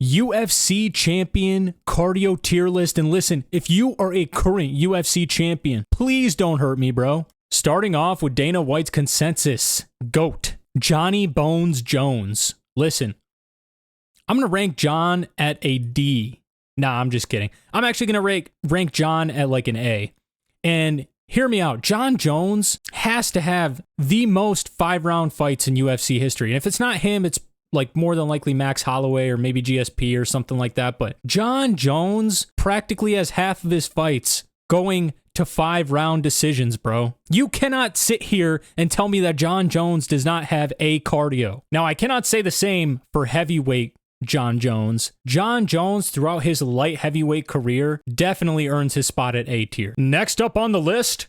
UFC champion cardio tier list. And listen, if you are a current UFC champion, please don't hurt me, bro. Starting off with Dana White's consensus GOAT, Johnny Bones Jones. Listen, I'm going to rank John at a D. Nah, I'm just kidding. I'm actually going to rank John at like an A. And hear me out. John Jones has to have the most 5-round fights in UFC history. And if it's not him, it's like more than likely Max Holloway or maybe GSP or something like that. But John Jones practically has half of his fights going to 5-round decisions, bro. You cannot sit here and tell me that John Jones does not have A cardio. Now, I cannot say the same for heavyweight John Jones. John Jones, throughout his light heavyweight career, definitely earns his spot at A tier. Next up on the list,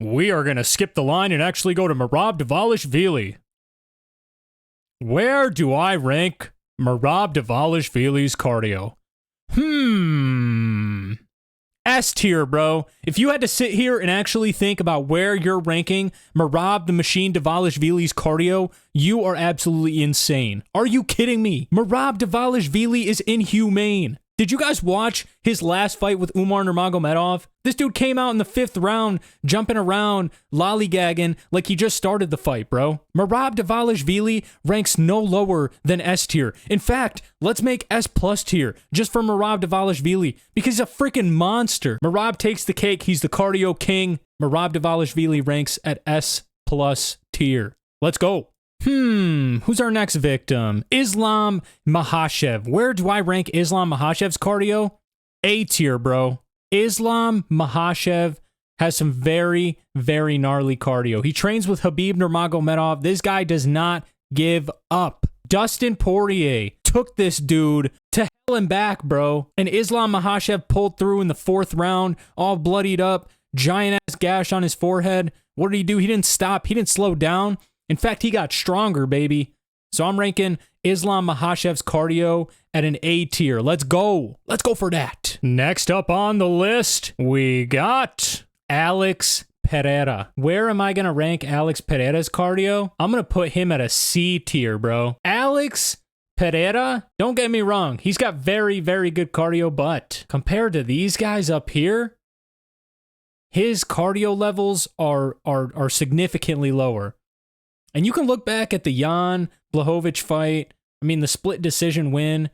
we are going to skip the line and actually go to Merab Dvalishvili. Where do I rank Merab Dvalishvili's cardio? S tier, bro. If you had to sit here and actually think about where you're ranking Merab the Machine Dvalishvili's cardio, you are absolutely insane. Are you kidding me? Merab Dvalishvili is inhumane. Did you guys watch his last fight with Umar Nurmagomedov? This dude came out in the 5th round, jumping around, lollygagging like he just started the fight, bro. Merab Dvalishvili ranks no lower than S tier. In fact, let's make S plus tier just for Merab Dvalishvili because he's a freaking monster. Merab takes the cake. He's the cardio king. Merab Dvalishvili ranks at S plus tier. Let's go. Who's our next victim? Islam Makhachev. Where do I rank Islam Makhachev's cardio? A tier, bro. Islam Makhachev has some very, very gnarly cardio. He trains with Khabib Nurmagomedov. This guy does not give up. Dustin Poirier took this dude to hell and back, bro. And Islam Makhachev pulled through in the 4th round, all bloodied up, giant-ass gash on his forehead. What did he do? He didn't stop. He didn't slow down. In fact, he got stronger, baby. So I'm ranking Islam Makhachev's cardio at an A tier. Let's go. Let's go for that. Next up on the list, we got Alex Pereira. Where am I going to rank Alex Pereira's cardio? I'm going to put him at a C tier, bro. Alex Pereira, don't get me wrong. He's got very, very good cardio, but compared to these guys up here, his cardio levels are significantly lower. And you can look back at the Jan Blachowicz fight. I mean, the split decision win.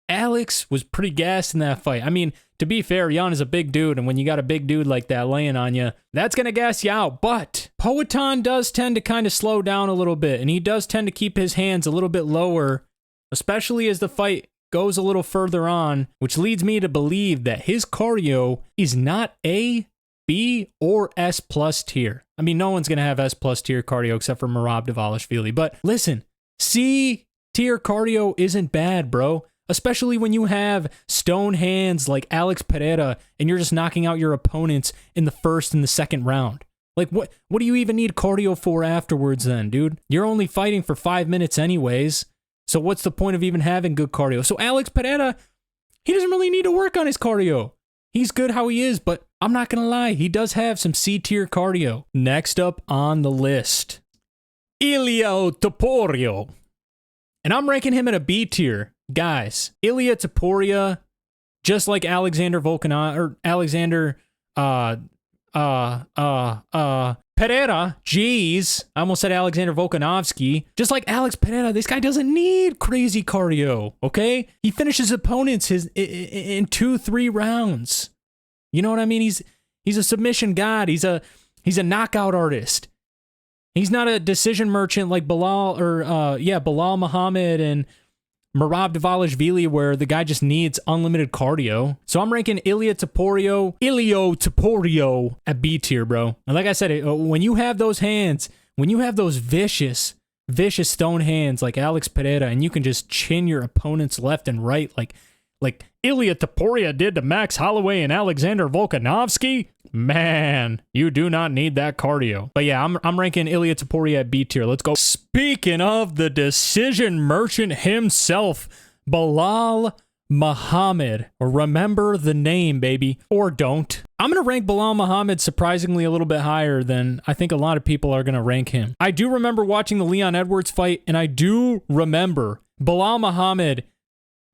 Alex was pretty gassed in that fight. I mean, to be fair, Jan is a big dude, and when you got a big dude like that laying on you, that's going to gas you out. But Poatan does tend to kind of slow down a little bit, and he does tend to keep his hands a little bit lower, especially as the fight goes a little further on, which leads me to believe that his cardio is not A, B, or S plus tier. I mean, no one's going to have S plus tier cardio except for Merab Dvalishvili. But listen, C tier cardio isn't bad, bro. Especially when you have stone hands like Alex Pereira and you're just knocking out your opponents in the 1st and the 2nd round. Like, what do you even need cardio for afterwards then, dude? You're only fighting for 5 minutes anyways. So what's the point of even having good cardio? So Alex Pereira, he doesn't really need to work on his cardio. He's good how he is, but I'm not going to lie, he does have some C-tier cardio. Next up on the list, Ilia Topuria. And I'm ranking him at a B tier. Guys, Ilia Topuria, just like Alexander Volkanov, or Alexander, Pereira, jeez, I almost said Alexander Volkanovski. Just like Alex Pereira, this guy doesn't need crazy cardio, okay? He finishes opponents in 2-3 rounds. You know what I mean? He's a submission god. He's a knockout artist. He's not a decision merchant like Bilal Muhammad and Merab Dvalishvili, where the guy just needs unlimited cardio. So I'm ranking Ilia Topuria at B tier, bro. And like I said, when you have those hands, when you have those vicious stone hands like Alex Pereira, and you can just chin your opponents left and right like Ilia Topuria did to Max Holloway and Alexander Volkanovski, man, you do not need that cardio. But yeah, I'm ranking Ilia Topuria at B tier. Let's go. Speaking of the decision merchant himself, Bilal Muhammad. Remember the name, baby. Or don't. I'm going to rank Bilal Muhammad surprisingly a little bit higher than I think a lot of people are going to rank him. I do remember watching the Leon Edwards fight, and I do remember Bilal Muhammad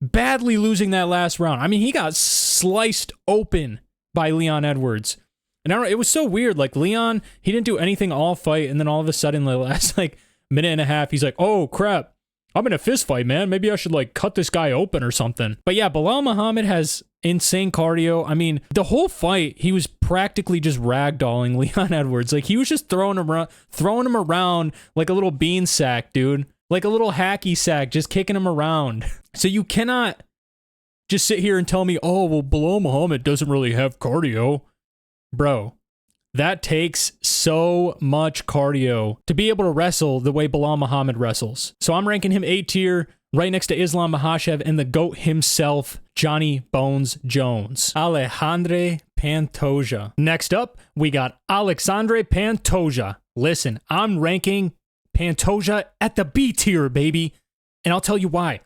badly losing that last round. I mean, he got sliced open by Leon Edwards. And I don't know, it was so weird. Like, Leon, he didn't do anything all fight, and then all of a sudden, the last, like, minute and a half, he's like, oh, crap, I'm in a fist fight, man. Maybe I should, like, cut this guy open or something. But yeah, Bilal Muhammad has insane cardio. I mean, the whole fight, he was practically just ragdolling Leon Edwards. Like, he was just throwing him around like a little bean sack, dude. Like a little hacky sack, just kicking him around. So you cannot just sit here and tell me, oh, well, Bilal Muhammad doesn't really have cardio. Bro, that takes so much cardio to be able to wrestle the way Bilal Muhammad wrestles. So I'm ranking him A tier, right next to Islam Makhachev and the GOAT himself, Johnny Bones Jones. Alexandre Pantoja. Next up, we got Alexandre Pantoja. Listen, I'm ranking Pantoja at the B tier, baby. And I'll tell you why.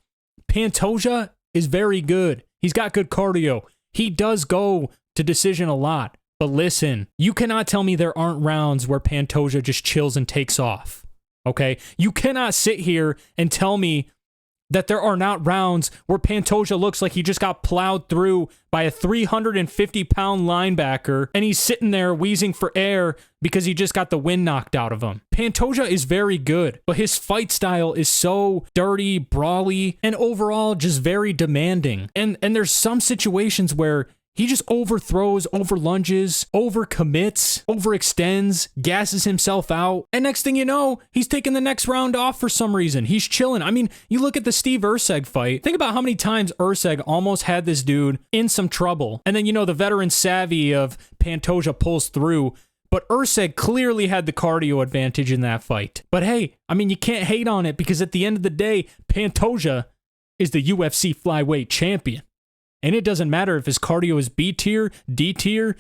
Pantoja is very good. He's got good cardio. He does go to decision a lot. But listen, you cannot tell me there aren't rounds where Pantoja just chills and takes off, okay? You cannot sit here and tell me that there are not rounds where Pantoja looks like he just got plowed through by a 350-pound linebacker and he's sitting there wheezing for air because he just got the wind knocked out of him. Pantoja is very good, but his fight style is so dirty, brawly, and overall just very demanding. And there's some situations where he just overthrows, overlunges, overcommits, overextends, gasses himself out. And next thing you know, he's taking the next round off for some reason. He's chilling. I mean, you look at the Steve Erceg fight. Think about how many times Erceg almost had this dude in some trouble. And then, you know, the veteran savvy of Pantoja pulls through. But Erceg clearly had the cardio advantage in that fight. But hey, I mean, you can't hate on it because at the end of the day, Pantoja is the UFC flyweight champion. And it doesn't matter if his cardio is B tier, D tier,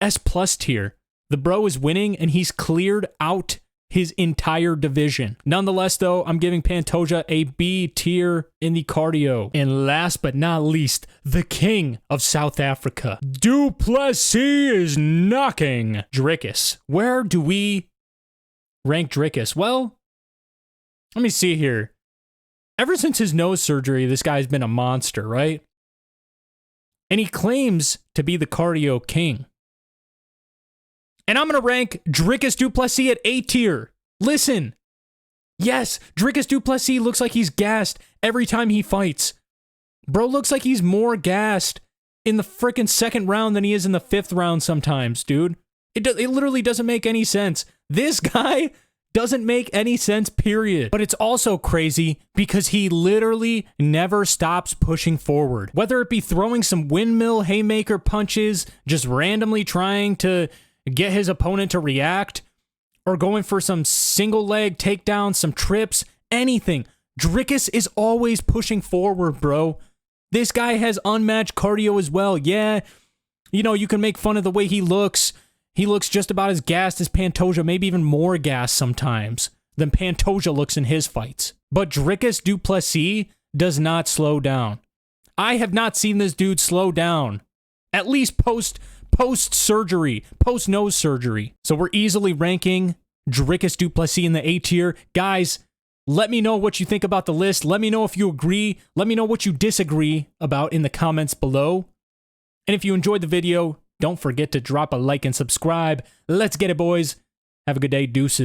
S plus tier. The bro is winning and he's cleared out his entire division. Nonetheless, though, I'm giving Pantoja a B tier in the cardio. And last but not least, the king of South Africa. Du Plessis is knocking Dricus. Where do we rank Dricus? Well, let me see here. Ever since his nose surgery, this guy's been a monster, right? And he claims to be the cardio king. And I'm going to rank Dricus du Plessis at A tier. Listen. Yes, Dricus du Plessis looks like he's gassed every time he fights. Bro looks like he's more gassed in the freaking second round than he is in the fifth round sometimes, dude. It literally doesn't make any sense. This guy doesn't make any sense, period. But it's also crazy because he literally never stops pushing forward. Whether it be throwing some windmill haymaker punches, just randomly trying to get his opponent to react, or going for some single leg takedowns, some trips, anything. Dricus is always pushing forward, bro. This guy has unmatched cardio as well. Yeah, you know, you can make fun of the way he looks. He looks just about as gassed as Pantoja, maybe even more gassed sometimes than Pantoja looks in his fights. But Dricus du Plessis does not slow down. I have not seen this dude slow down, at least post-surgery, post-nose surgery. So we're easily ranking Dricus du Plessis in the A tier. Guys, let me know what you think about the list. Let me know if you agree. Let me know what you disagree about in the comments below. And if you enjoyed the video, don't forget to drop a like and subscribe. Let's get it, boys. Have a good day. Deuces.